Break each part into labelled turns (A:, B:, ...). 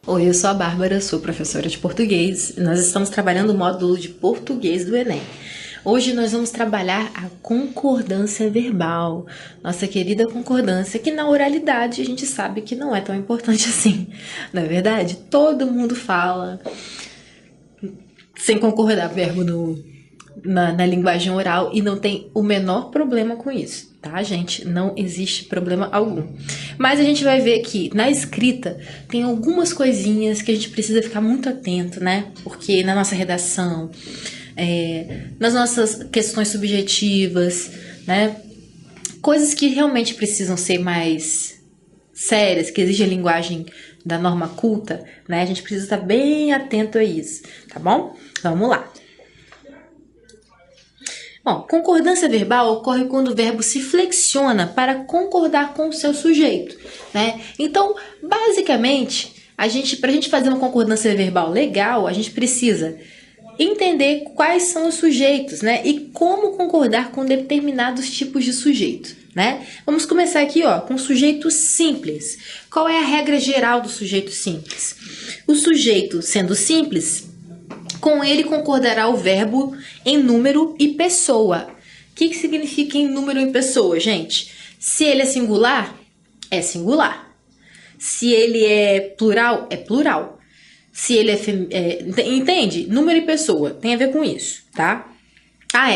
A: Oi, eu sou a Bárbara, sou professora de português. Nós estamos trabalhando o módulo de português do Enem. Hoje nós vamos trabalhar a concordância verbal, nossa querida concordância, que na oralidade a gente sabe que não é tão importante assim. Na verdade, todo mundo fala sem concordar verbo na linguagem oral e não tem o menor problema com isso, tá, gente? Não existe problema algum. Mas a gente vai ver que na escrita tem algumas coisinhas que a gente precisa ficar muito atento, né? Porque na nossa redação, nas nossas questões subjetivas, né? Coisas que realmente precisam ser mais sérias, que exigem a linguagem da norma culta, né? A gente precisa estar bem atento a isso, tá bom? Vamos lá. Bom, concordância verbal ocorre quando o verbo se flexiona para concordar com o seu sujeito, né? Então, basicamente, para a gente fazer uma concordância verbal legal, a gente precisa entender quais são os sujeitos, né? E como concordar com determinados tipos de sujeito, né? Vamos começar aqui, ó, com o sujeito simples. Qual é a regra geral do sujeito simples? O sujeito, sendo simples, com ele concordará o verbo em número e pessoa. O que significa em número e pessoa, gente? Se ele é singular, é singular. Se ele é plural, é plural. Se ele entende? Número e pessoa, tem a ver com isso, tá?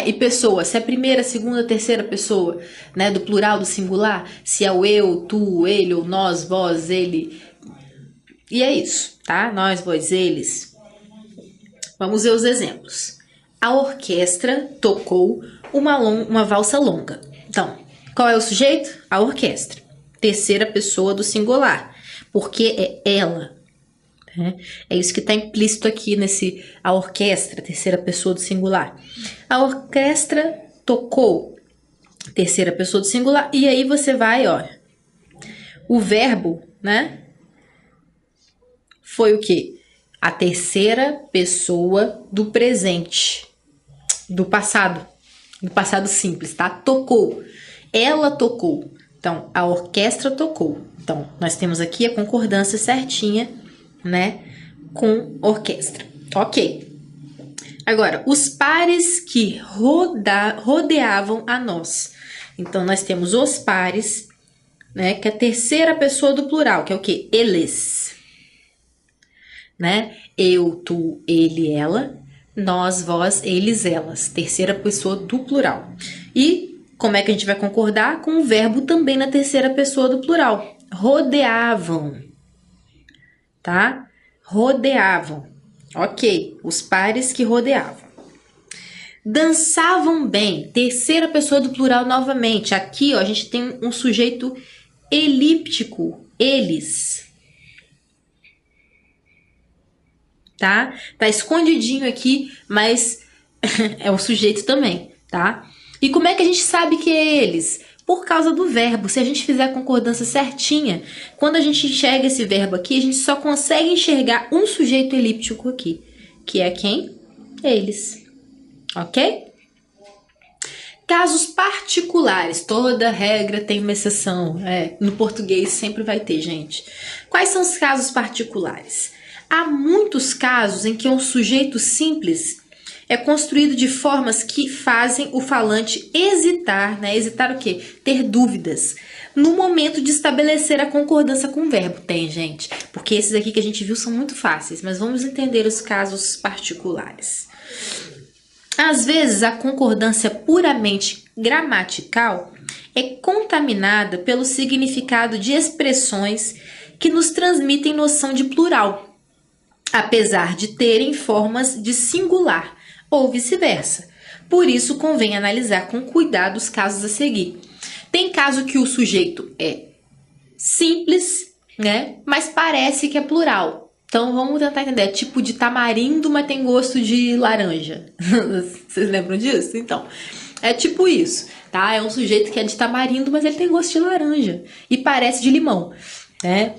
A: E pessoa, se é a primeira, segunda, terceira pessoa, né, do plural, do singular, se é o eu, tu, ele, ou nós, vós, ele. E é isso, tá? Nós, vós, eles. Vamos ver os exemplos. A orquestra tocou uma valsa longa. Então, qual é o sujeito? A orquestra. Terceira pessoa do singular, porque é ela. Né? É isso que está implícito aqui nesse a orquestra, terceira pessoa do singular. A orquestra tocou, terceira pessoa do singular. E aí você vai, olha, o verbo, né? Foi o quê? A terceira pessoa do presente, do passado simples, tá? Tocou, ela tocou, então a orquestra tocou. Então nós temos aqui a concordância certinha, né, com orquestra, ok? Agora, os pares que rodeavam a nós. Então nós temos os pares, né, que é a terceira pessoa do plural, que é o quê? Eles. Né? Eu, tu, ele, ela, nós, vós, eles, elas. Terceira pessoa do plural. E como é que a gente vai concordar? Com o verbo também na terceira pessoa do plural. Rodeavam. Tá? Rodeavam. Ok. Os pares que rodeavam. Dançavam bem. Terceira pessoa do plural novamente. Aqui, ó, a gente tem um sujeito elíptico. Eles. Tá? Tá escondidinho aqui, mas é o sujeito também, tá? E como é que a gente sabe que é eles? Por causa do verbo. Se a gente fizer a concordância certinha, quando a gente enxerga esse verbo aqui, a gente só consegue enxergar um sujeito elíptico aqui, que é quem? Eles. Ok? Casos particulares. Toda regra tem uma exceção. No português sempre vai ter, gente. Quais são os casos particulares? Há muitos casos em que um sujeito simples é construído de formas que fazem o falante hesitar, né? Hesitar o quê? Ter dúvidas no momento de estabelecer a concordância com o verbo. Tem, gente, porque esses aqui que a gente viu são muito fáceis, mas vamos entender os casos particulares. Às vezes, a concordância puramente gramatical é contaminada pelo significado de expressões que nos transmitem noção de plural, apesar de terem formas de singular ou vice-versa. Por isso, convém analisar com cuidado os casos a seguir. Tem caso que o sujeito é simples, né? Mas parece que é plural. Então, vamos tentar entender. É tipo de tamarindo, mas tem gosto de laranja. Vocês lembram disso? Então, é tipo isso, tá? É um sujeito que é de tamarindo, mas ele tem gosto de laranja. E parece de limão, né?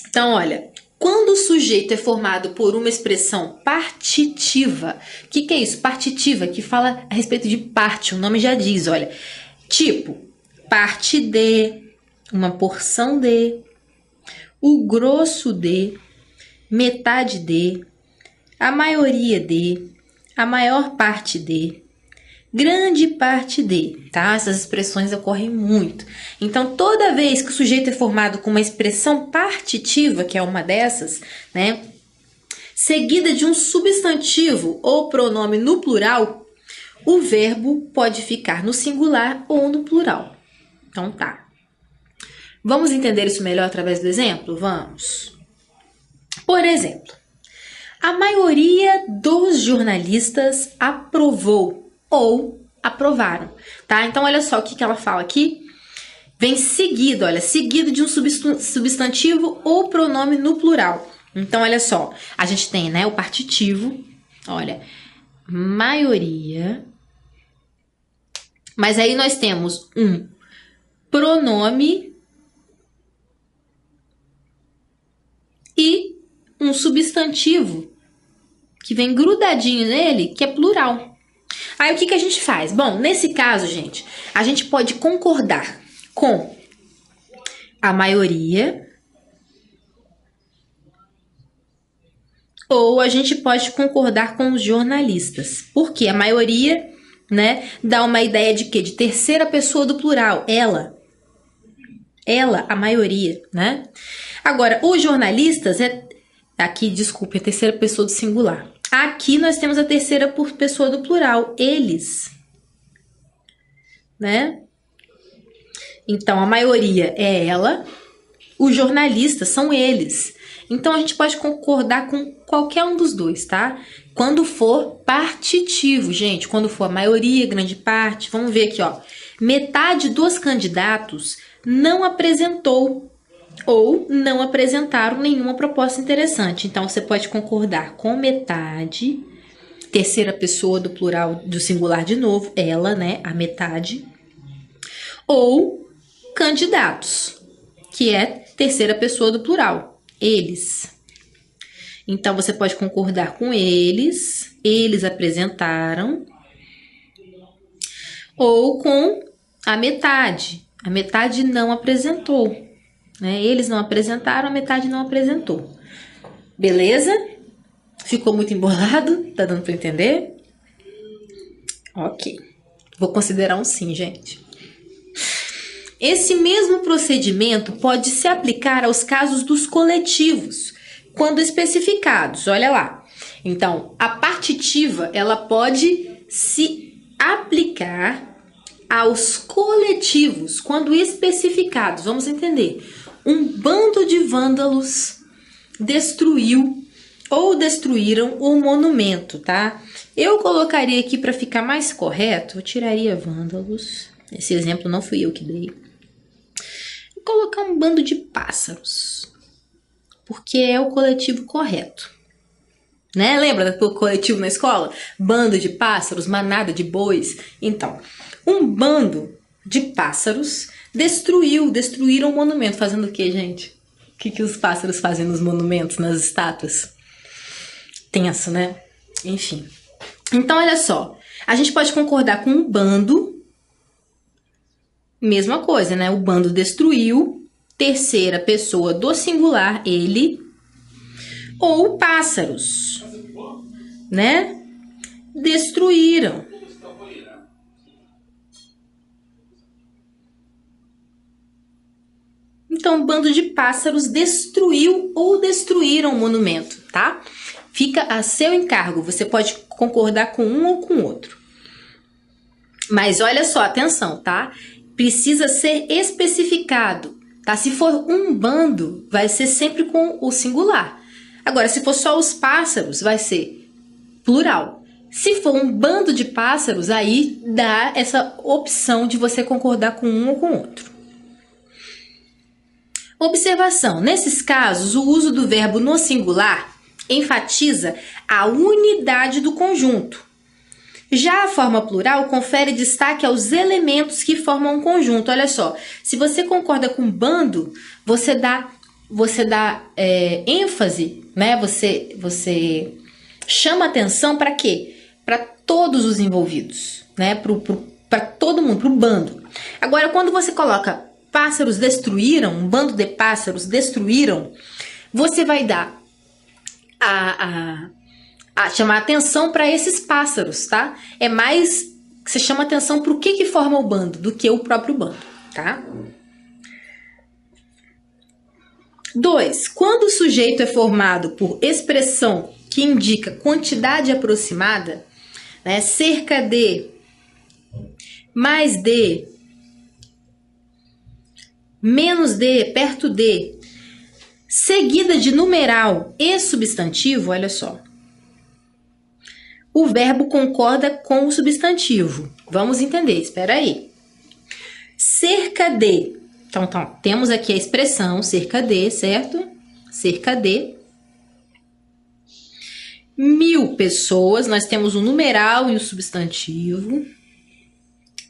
A: Então, olha... Quando o sujeito é formado por uma expressão partitiva, o que é isso? Partitiva, que fala a respeito de parte, o nome já diz, olha. Tipo, parte de, uma porção de, o grosso de, metade de, a maioria de, a maior parte de, grande parte de, tá? Essas expressões ocorrem muito. Então, toda vez que o sujeito é formado com uma expressão partitiva, que é uma dessas, né? Seguida de um substantivo ou pronome no plural, o verbo pode ficar no singular ou no plural. Então, tá. Vamos entender isso melhor através do exemplo? Vamos. Por exemplo, a maioria dos jornalistas aprovou ou aprovaram, tá? Então, olha só o que ela fala aqui. Vem seguido, olha, seguido de um substantivo ou pronome no plural. Então, olha só, a gente tem, né, o partitivo, olha, maioria, mas aí nós temos um pronome e um substantivo que vem grudadinho nele, que é plural. Aí o que a gente faz? Bom, nesse caso, gente, a gente pode concordar com a maioria ou a gente pode concordar com os jornalistas. Porque a maioria, né, dá uma ideia de quê? De terceira pessoa do plural, ela, a maioria, né? Agora, os jornalistas aqui, desculpe, a terceira pessoa do singular. Aqui nós temos a terceira pessoa do plural, eles, né? Então, a maioria é ela, os jornalistas são eles. Então, a gente pode concordar com qualquer um dos dois, tá? Quando for partitivo, gente, quando for a maioria, grande parte, vamos ver aqui, ó. Metade dos candidatos não apresentou ou não apresentaram nenhuma proposta interessante. Então, você pode concordar com metade, terceira pessoa do plural do singular de novo, ela, né, a metade, ou candidatos, que é terceira pessoa do plural, eles. Então, você pode concordar com eles apresentaram, ou com a metade não apresentou, né? Eles não apresentaram, a metade não apresentou. Beleza? Ficou muito embolado? Tá dando para entender? Ok. Vou considerar um sim, gente. Esse mesmo procedimento pode se aplicar aos casos dos coletivos, quando especificados. Olha lá. Então, a partitiva, ela pode se aplicar aos coletivos, quando especificados. Vamos entender. Um bando de vândalos destruiu ou destruíram o monumento, tá? Eu colocaria aqui para ficar mais correto, eu tiraria vândalos. Esse exemplo não fui eu que dei. Vou colocar um bando de pássaros, porque é o coletivo correto, né? Lembra do coletivo na escola? Bando de pássaros, manada de bois. Então, um bando de pássaros destruíram o monumento. Fazendo o quê, gente? O que os pássaros fazem nos monumentos, nas estátuas? Tenso, né? Enfim. Então, olha só. A gente pode concordar com um bando. Mesma coisa, né? O bando destruiu. Terceira pessoa do singular, ele. Ou pássaros, né? Destruíram. Então, um bando de pássaros destruiu ou destruíram o monumento, tá? Fica a seu encargo. Você pode concordar com um ou com outro. Mas olha só, atenção, tá? Precisa ser especificado, tá? Se for um bando, vai ser sempre com o singular. Agora, se for só os pássaros, vai ser plural. Se for um bando de pássaros, aí dá essa opção de você concordar com um ou com outro. Observação: nesses casos, o uso do verbo no singular enfatiza a unidade do conjunto. Já a forma plural confere destaque aos elementos que formam um conjunto. Olha só, se você concorda com bando, você dá ênfase, né? Você chama atenção para quê? Para todos os envolvidos, né? Para todo mundo, para o bando. Agora, quando você coloca pássaros destruíram, um bando de pássaros destruíram, você vai dar a, a chamar atenção para esses pássaros, tá? É mais que você chama atenção para o que forma o bando do que o próprio bando, tá? 2. Quando o sujeito é formado por expressão que indica quantidade aproximada, né, cerca de, mais de, menos de, perto de, seguida de numeral e substantivo, olha só. O verbo concorda com o substantivo. Vamos entender, espera aí. Cerca de. Então, temos aqui a expressão cerca de, certo? Cerca de 1.000 pessoas. Nós temos o numeral e o substantivo.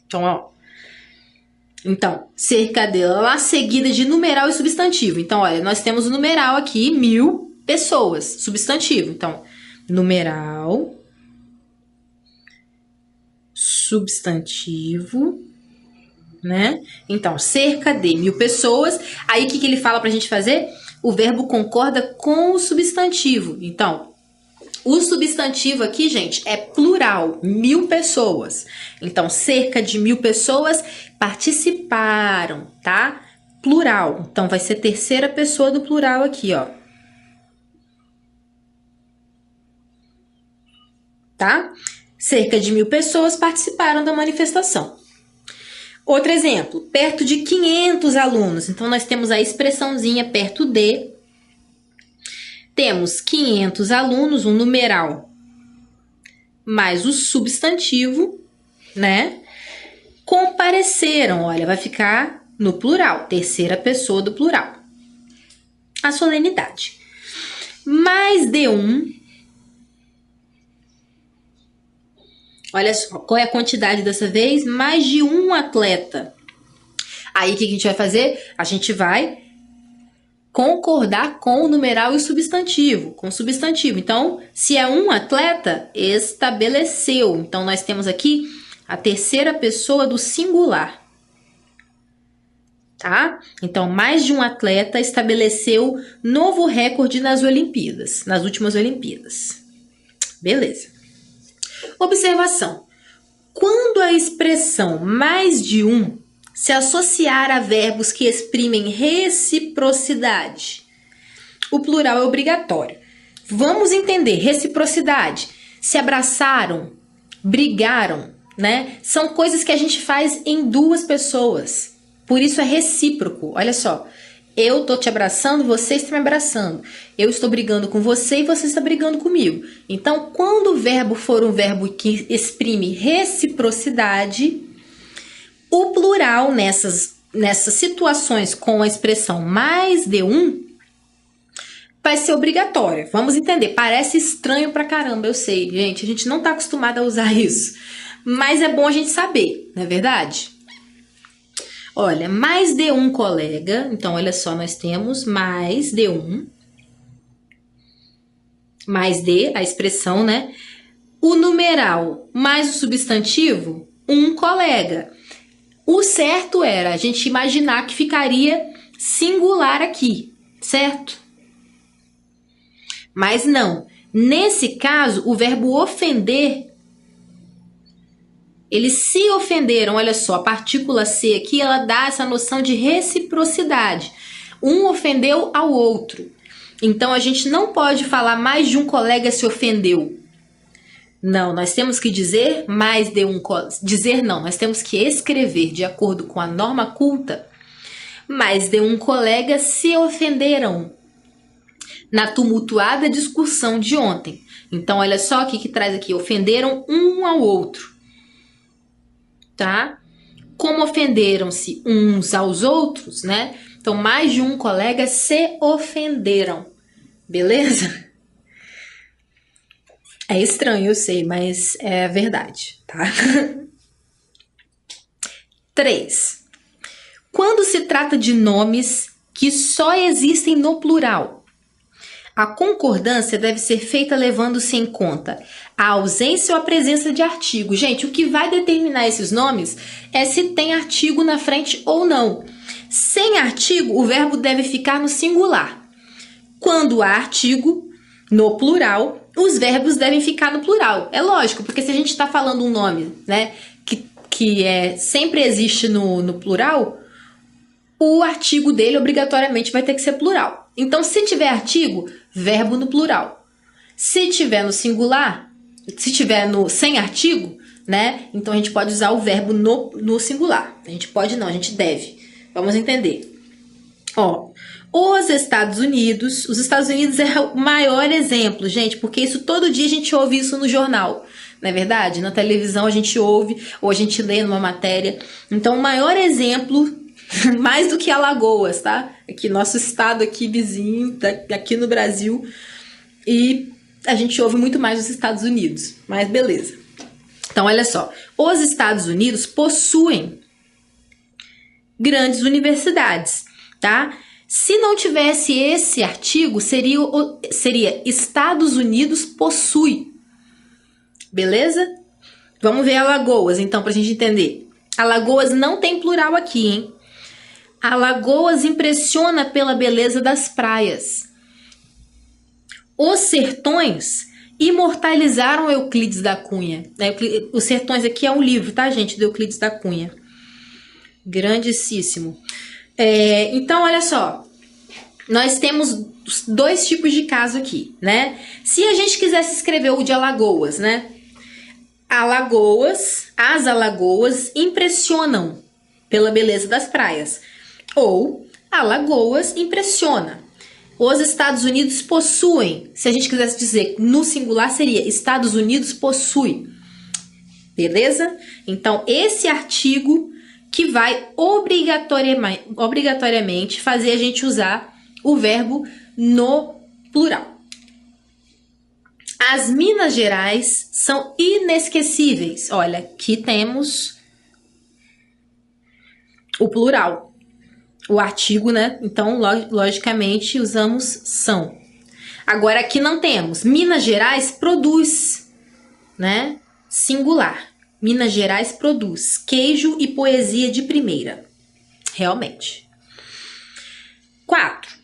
A: Então, ó. Então, cerca de lá seguida de numeral e substantivo. Então, olha, nós temos o numeral aqui, 1.000 pessoas, substantivo. Então, numeral, substantivo, né? Então, cerca de 1.000 pessoas. Aí, o que ele fala pra gente fazer? O verbo concorda com o substantivo. Então, o substantivo aqui, gente, é plural, 1.000 pessoas. Então, cerca de 1.000 pessoas participaram, tá? Plural. Então, vai ser terceira pessoa do plural aqui, ó. Tá? Cerca de 1.000 pessoas participaram da manifestação. Outro exemplo, perto de 500 alunos. Então, nós temos a expressãozinha perto de. Temos 500 alunos, um numeral, mais o substantivo, né? Compareceram, olha, vai ficar no plural, terceira pessoa do plural. A solenidade. Mais de um. Olha só, qual é a quantidade dessa vez? Mais de um atleta. Aí, o que a gente vai fazer? A gente vai concordar com o numeral e o substantivo, com o substantivo. Então, se é um atleta, estabeleceu. Então, nós temos aqui a terceira pessoa do singular. Tá? Então, mais de um atleta estabeleceu novo recorde nas Olimpíadas, nas últimas Olimpíadas. Beleza. Observação. Quando a expressão mais de um se associar a verbos que exprimem reciprocidade, o plural é obrigatório. Vamos entender, reciprocidade. Se abraçaram, brigaram, né? São coisas que a gente faz em duas pessoas. Por isso é recíproco. Olha só, eu tô te abraçando, você está me abraçando. Eu estou brigando com você e você está brigando comigo. Então, quando o verbo for um verbo que exprime reciprocidade, o plural nessas situações com a expressão mais de um vai ser obrigatória. Vamos entender. Parece estranho pra caramba, eu sei, gente. A gente não tá acostumado a usar isso. Mas é bom a gente saber, não é verdade? Olha, mais de um colega. Então, olha só, nós temos mais de um. Mais de, a expressão, né? O numeral mais o substantivo, um colega. O certo era a gente imaginar que ficaria singular aqui, certo? Mas não. Nesse caso, o verbo ofender, eles se ofenderam. Olha só, a partícula C aqui, ela dá essa noção de reciprocidade. Um ofendeu ao outro. Então, a gente não pode falar mais de um colega se ofendeu. Não, nós temos que dizer mais de um colega. Dizer não, nós temos que escrever de acordo com a norma culta. Mais de um colega se ofenderam na tumultuada discussão de ontem. Então, olha só o que traz aqui. Ofenderam um ao outro. Tá? Como ofenderam-se uns aos outros, né? Então, mais de um colega se ofenderam. Beleza? É estranho, eu sei, mas é verdade, tá? 3. Quando se trata de nomes que só existem no plural, a concordância deve ser feita levando-se em conta a ausência ou a presença de artigo. Gente, o que vai determinar esses nomes é se tem artigo na frente ou não. Sem artigo, o verbo deve ficar no singular. Quando há artigo, no plural, os verbos devem ficar no plural. É lógico, porque se a gente está falando um nome, né, sempre existe no plural, o artigo dele obrigatoriamente vai ter que ser plural. Então, se tiver artigo, verbo no plural. Se tiver no singular, se tiver sem artigo, né, então a gente pode usar o verbo no singular. A gente pode não, a gente deve. Vamos entender. Ó, os Estados Unidos é o maior exemplo, gente, porque isso todo dia a gente ouve isso no jornal, não é verdade? Na televisão a gente ouve, ou a gente lê numa matéria. Então, o maior exemplo, mais do que Alagoas, tá? Aqui, nosso estado aqui vizinho, aqui no Brasil, e a gente ouve muito mais os Estados Unidos, mas beleza. Então, olha só, os Estados Unidos possuem grandes universidades, tá? Se não tivesse esse artigo, seria Estados Unidos possui. Beleza? Vamos ver Alagoas, então, pra gente entender. Alagoas não tem plural aqui, hein? Alagoas impressiona pela beleza das praias. Os sertões imortalizaram Euclides da Cunha. Os sertões aqui é um livro, tá, gente? Do Euclides da Cunha. Grandíssimo. Então, olha só, nós temos dois tipos de caso aqui, né? Se a gente quisesse escrever o de Alagoas, né? As Alagoas impressionam pela beleza das praias. Ou, Alagoas impressiona. Os Estados Unidos possuem. Se a gente quisesse dizer no singular, seria Estados Unidos possui. Beleza? Então, esse artigo que vai obrigatoriamente fazer a gente usar o verbo no plural. As Minas Gerais são inesquecíveis. Olha, aqui temos o plural, o artigo, né? Então, logicamente, usamos são. Agora, aqui não temos. Minas Gerais produz, né? Singular. Minas Gerais produz queijo e poesia de primeira. Realmente. 4.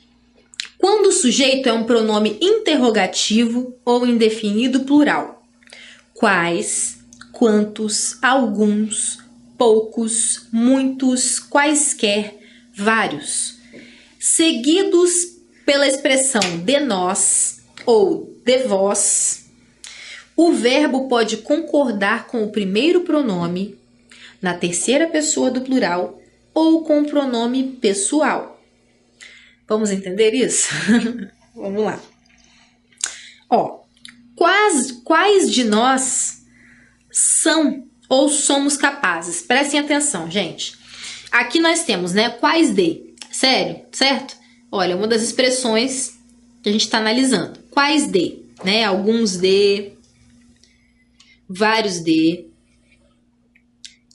A: Quando o sujeito é um pronome interrogativo ou indefinido plural. Quais, quantos, alguns, poucos, muitos, quaisquer, vários. Seguidos pela expressão de nós ou de vós. O verbo pode concordar com o primeiro pronome, na terceira pessoa do plural, ou com o pronome pessoal. Vamos entender isso? Vamos lá. Ó, quais de nós são ou somos capazes? Prestem atenção, gente. Aqui nós temos, né? Quais de? Sério? Certo? Olha, uma das expressões que a gente está analisando. Quais de? Né? Alguns de... vários de.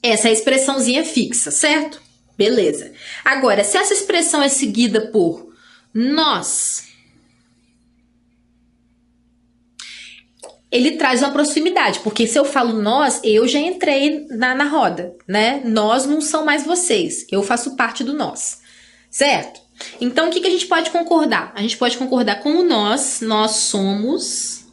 A: Essa é a expressãozinha fixa, certo? Beleza. Agora, se essa expressão é seguida por nós, ele traz uma proximidade, porque se eu falo nós, eu já entrei na roda, né? Nós não são mais vocês, eu faço parte do nós, certo? Então, o que a gente pode concordar? A gente pode concordar com o nós somos...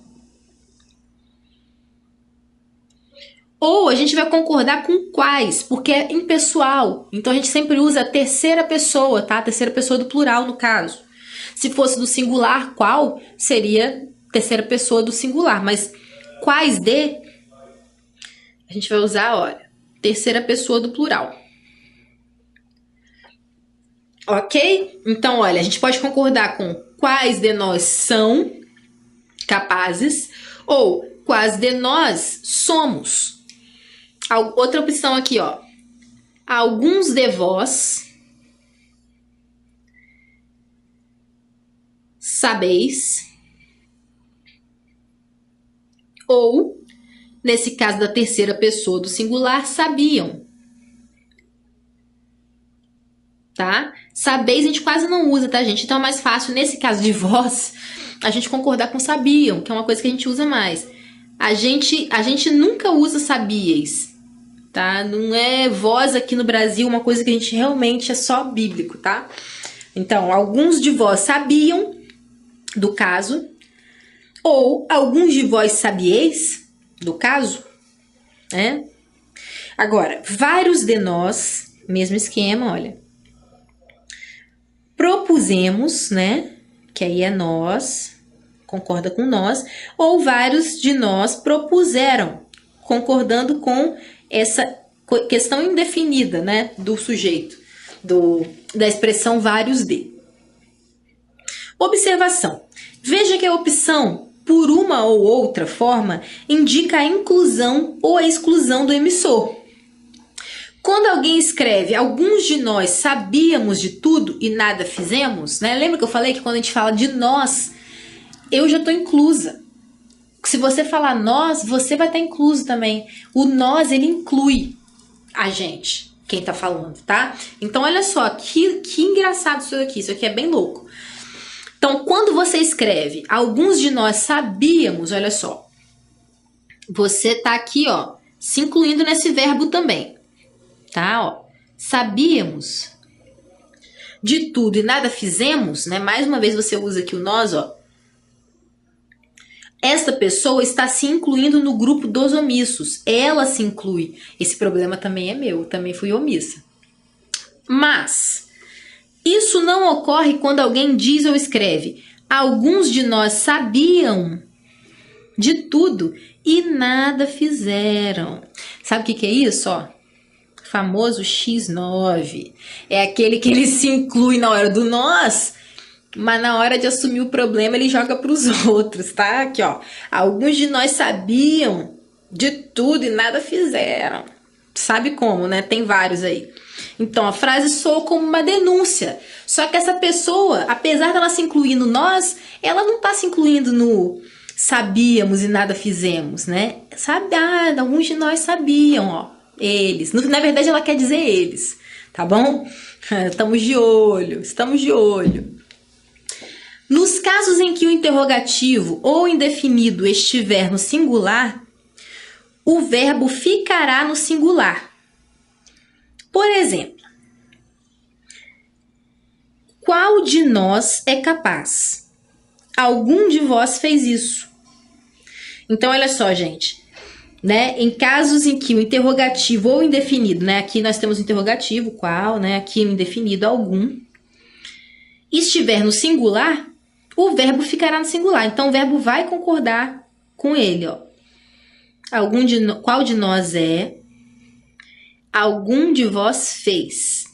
A: Ou a gente vai concordar com quais, porque é impessoal. Então a gente sempre usa a terceira pessoa, tá? A terceira pessoa do plural, no caso. Se fosse do singular, qual, seria terceira pessoa do singular. Mas quais de, a gente vai usar, olha, terceira pessoa do plural. Ok? Então, olha, a gente pode concordar com quais de nós são capazes ou quais de nós somos. Outra opção aqui, ó. Alguns de vós sabeis. Ou, nesse caso da terceira pessoa do singular, sabiam. Tá? Sabeis a gente quase não usa, tá, gente? Então é mais fácil, nesse caso de vós, a gente concordar com sabiam, que é uma coisa que a gente usa mais. A gente nunca usa sabíeis. Tá? Não é vós aqui no Brasil, uma coisa que a gente realmente é só bíblico, tá? Então, alguns de vós sabiam do caso, Ou alguns de vós sabieis, do caso, né? Agora, vários de nós, mesmo esquema, olha. Propusemos, né? Que aí é nós, concorda com nós. Ou vários de nós propuseram, concordando com essa questão indefinida, né? Do sujeito, da expressão vários de. Observação. Veja que a opção por uma ou outra forma indica a inclusão ou a exclusão do emissor. Quando alguém escreve, alguns de nós sabíamos de tudo e nada fizemos, né? Lembra que eu falei que quando a gente fala de nós, eu já estou inclusa. Se você falar nós, você vai estar incluso também. O nós, ele inclui a gente, quem está falando, tá? Então, olha só, que engraçado isso aqui é bem louco. Então, quando você escreve, alguns de nós sabíamos, olha só, você tá aqui, ó, se incluindo nesse verbo também, tá? Ó, sabíamos de tudo e nada fizemos, né? Mais uma vez você usa aqui o nós, ó. Esta pessoa está se incluindo no grupo dos omissos. Ela se inclui. Esse problema também é meu, também fui omissa. Mas isso não ocorre quando alguém diz ou escreve: alguns de nós sabiam de tudo e nada fizeram. Sabe o que é isso? Ó, o famoso X9. É aquele que ele se inclui na hora do nós, mas na hora de assumir o problema ele joga para os outros, tá? Aqui, ó. Alguns de nós sabiam de tudo e nada fizeram. Sabe como, né? Tem vários aí. Então, a frase soa como uma denúncia. Só que essa pessoa, apesar dela se incluir no nós, ela não está se incluindo no sabíamos e nada fizemos, né? Sabe, alguns de nós sabiam, ó. Eles. Na verdade, ela quer dizer eles, tá bom? Estamos de olho, estamos de olho. Nos casos em que o interrogativo ou indefinido estiver no singular, o verbo ficará no singular. Por exemplo, qual de nós é capaz? Algum de vós fez isso. Então, olha só, gente, né? Em casos em que o interrogativo ou indefinido, né? Aqui nós temos o interrogativo, qual, né? Aqui o indefinido, algum, estiver no singular, o verbo ficará no singular. Então, o verbo vai concordar com ele, ó. Qual de nós é? Algum de vós fez.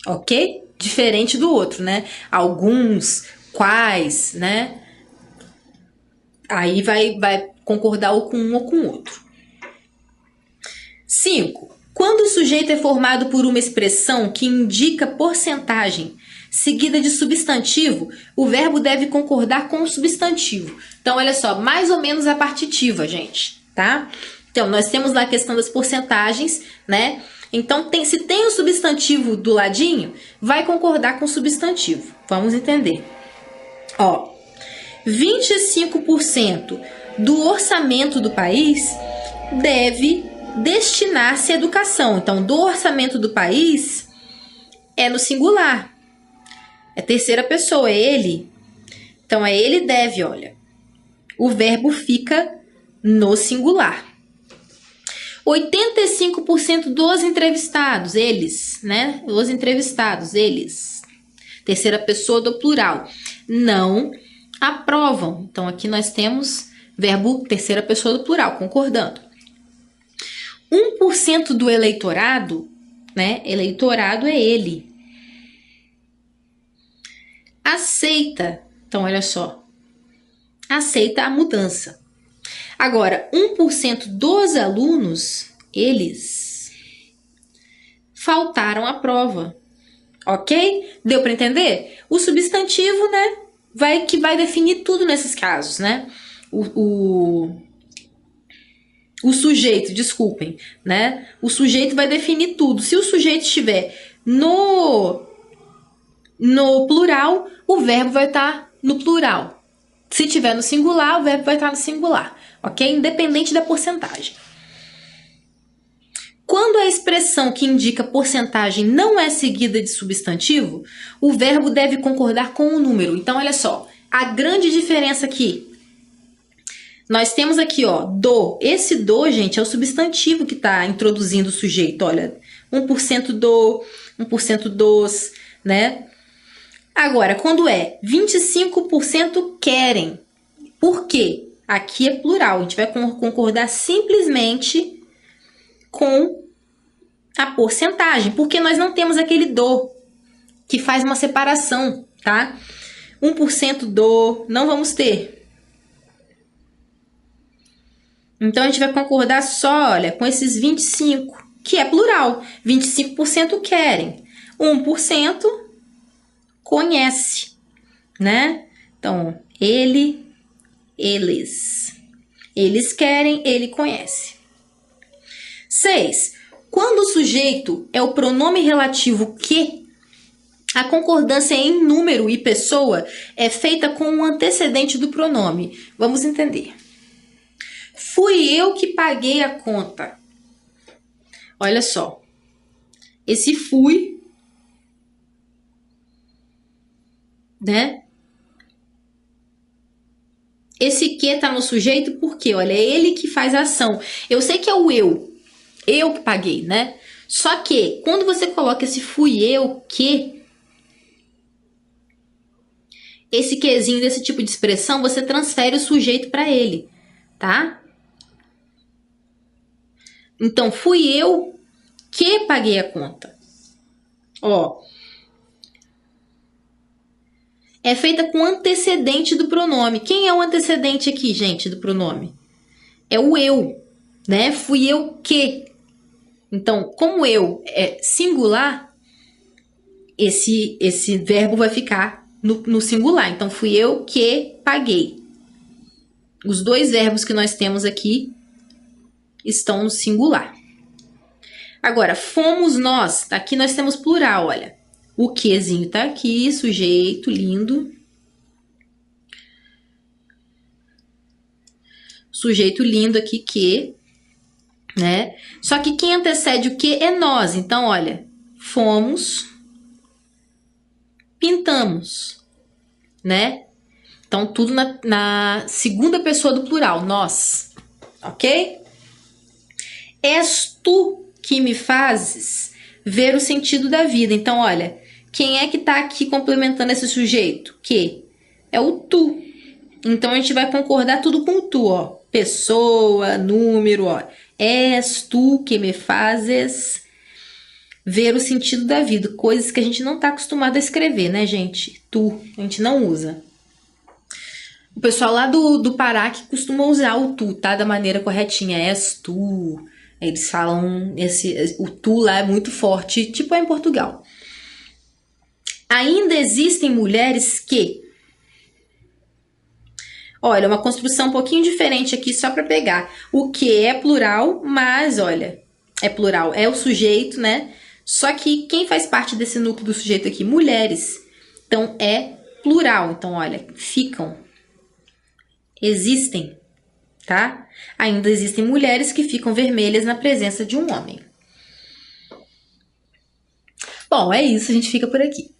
A: Ok? Diferente do outro, né? Alguns, quais, né? Aí vai concordar ou com um ou com o outro. 5. Quando o sujeito é formado por uma expressão que indica porcentagem seguida de substantivo, o verbo deve concordar com o substantivo. Então, olha só, mais ou menos a partitiva, gente, tá? Então, nós temos lá a questão das porcentagens, né? Então, se tem o substantivo do ladinho, vai concordar com o substantivo. Vamos entender. Ó, 25% do orçamento do país deve destinar-se à educação. Então, do orçamento do país é no singular. É terceira pessoa, é ele. Então, é ele deve, olha. O verbo fica no singular. 85% dos entrevistados, eles, né? Os entrevistados, eles. Terceira pessoa do plural. Não aprovam. Então, aqui nós temos verbo terceira pessoa do plural, concordando. 1% do eleitorado, né? Eleitorado é ele. Aceita. Então, olha só. Aceita a mudança. Agora, 1% dos alunos, eles faltaram à prova. Ok? Deu para entender? O substantivo, né? Que vai definir tudo nesses casos, né? O sujeito, desculpem, né? O sujeito vai definir tudo. Se o sujeito estiver no plural, o verbo vai estar no plural. Se estiver no singular, o verbo vai estar no singular, ok? Independente da porcentagem. Quando a expressão que indica porcentagem não é seguida de substantivo, o verbo deve concordar com o número. Então, olha só, a grande diferença aqui Nós temos aqui, ó, do. Esse do, gente, é o substantivo que está introduzindo o sujeito. Olha, 1% do, 1% dos, né? Agora, quando é 25% querem. Por quê? Aqui é plural. A gente vai concordar simplesmente com a porcentagem, porque nós não temos aquele do, que faz uma separação, tá? 1% do, não vamos ter. Então, a gente vai concordar só, olha, com esses 25, que é plural. 25% querem. 1% conhece, né? Então, ele, eles. Eles querem, ele conhece. 6. Quando o sujeito é o pronome relativo que, a concordância em número e pessoa é feita com o antecedente do pronome. Vamos entender. Fui eu que paguei a conta. Olha só. Esse fui, né? Esse que tá no sujeito porque, olha, é ele que faz a ação. Eu sei que é o eu que paguei, né? Só que quando você coloca esse fui eu que, esse quezinho desse tipo de expressão, você transfere o sujeito para ele, tá? Então, fui eu que paguei a conta. Ó. É feita com antecedente do pronome. Quem é o antecedente aqui, gente, do pronome? É o eu, né? Fui eu que. Então, como eu é singular, esse verbo vai ficar no singular. Então, fui eu que paguei. Os dois verbos que nós temos aqui estão no singular. Agora, fomos nós. Aqui nós temos plural, olha. O quezinho tá aqui, sujeito, lindo. Sujeito lindo aqui, que, né? Só que quem antecede o que é nós. Então, olha, fomos, pintamos, né? Então, tudo na segunda pessoa do plural, nós, ok? És tu que me fazes ver o sentido da vida. Então, olha, quem é que tá aqui complementando esse sujeito? Que é o tu. Então, a gente vai concordar tudo com o tu, ó. Pessoa, número, ó. És tu que me fazes ver o sentido da vida. Coisas que a gente não tá acostumado a escrever, né, gente? Tu, a gente não usa. O pessoal lá do Pará que costuma usar o tu, tá? Da maneira corretinha. És tu. Eles falam, o tu lá é muito forte, tipo é em Portugal. Ainda existem mulheres que... Olha, uma construção um pouquinho diferente aqui, só para pegar. O que é plural, mas, olha, é plural, é o sujeito, né? Só que quem faz parte desse núcleo do sujeito aqui? Mulheres. Então, é plural. Então, olha, ficam. Existem, tá? Ainda existem mulheres que ficam vermelhas na presença de um homem. Bom, é isso, a gente fica por aqui.